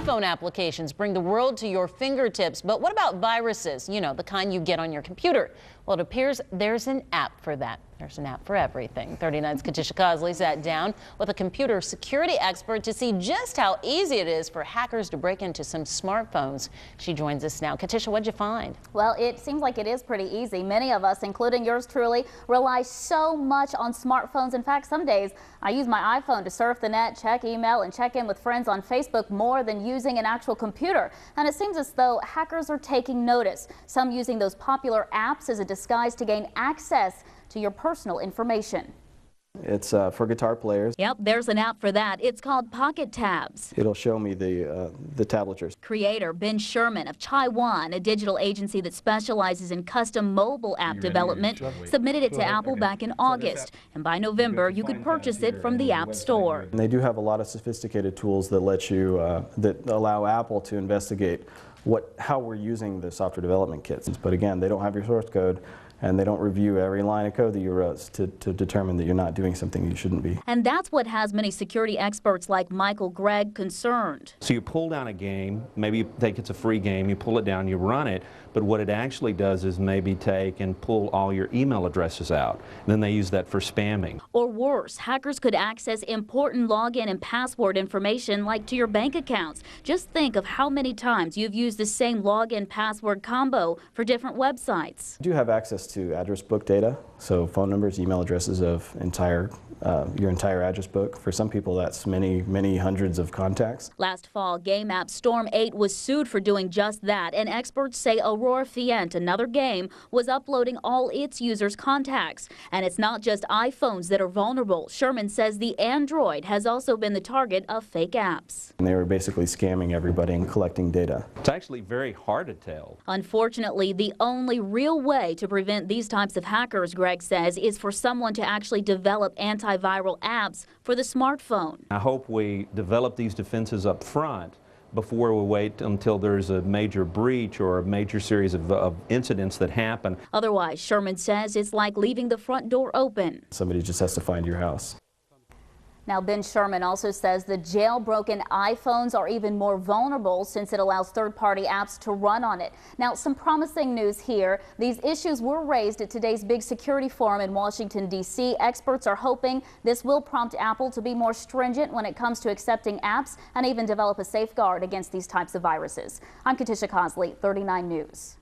Smartphone applications bring the world to your fingertips. But what about viruses? You know, the kind you get on your computer. Well, it appears there's an app for that. There's an app for everything. 39's Katisha Cosley sat down with a computer security expert to see just how easy it is for hackers to break into some smartphones. She joins us now. Katisha, what'd you find? Well, it seems like it is pretty easy. Many of us, including yours truly, rely so much on smartphones. In fact, some days I use my iPhone to surf the net, check email, and check in with friends on Facebook more than using an actual computer. And it seems as though hackers are taking notice. Some using those popular apps as a disguise to gain access to your personal information. It's for guitar players. Yep, there's an app for that. It's called Pocket Tabs. It'll show me the tablatures. Creator Ben Sherman of Taiwan, a digital agency that specializes in custom mobile app development, submitted it to Apple back in August. And by November, you could purchase it from the App Store. And they do have a lot of sophisticated tools that let you, that allow Apple to investigate how we're using the software development kits. But again, they don't have your source code, and they don't review every line of code that you wrote to determine that you're not doing something you shouldn't be. And that's what has many security experts like Michael Gregg concerned. So you pull down a game, maybe you think it's a free game, you pull it down, you run it, but what it actually does is maybe take and pull all your email addresses out. And then they use that for spamming. Or worse, hackers could access important login and password information like to your bank accounts. Just think of how many times you've used the same login password combo for different websites. You do have access to address book data, so phone numbers, email addresses of your entire address book. For some people, that's many hundreds of contacts. Last fall, game app Storm 8 was sued for doing just that, and experts say Aurora Fient, another game, was uploading all its users' contacts. And it's not just iPhones that are vulnerable. Sherman says the Android has also been the target of fake apps. And they were basically scamming everybody and collecting data. It's actually very hard to tell. Unfortunately, the only real way to prevent these types of hackers, Greg says, is for someone to actually develop antiviral apps for the smartphone. I hope we develop these defenses up front before we wait until there's a major breach or a major series of incidents that happen. Otherwise, Sherman says it's like leaving the front door open. Somebody just has to find your house. Now, Ben Sherman also says the jailbroken iPhones are even more vulnerable since it allows third-party apps to run on it. Now, some promising news here. These issues were raised at today's big security forum in Washington, D.C. Experts are hoping this will prompt Apple to be more stringent when it comes to accepting apps and even develop a safeguard against these types of viruses. I'm Katisha Cosley, 39 News.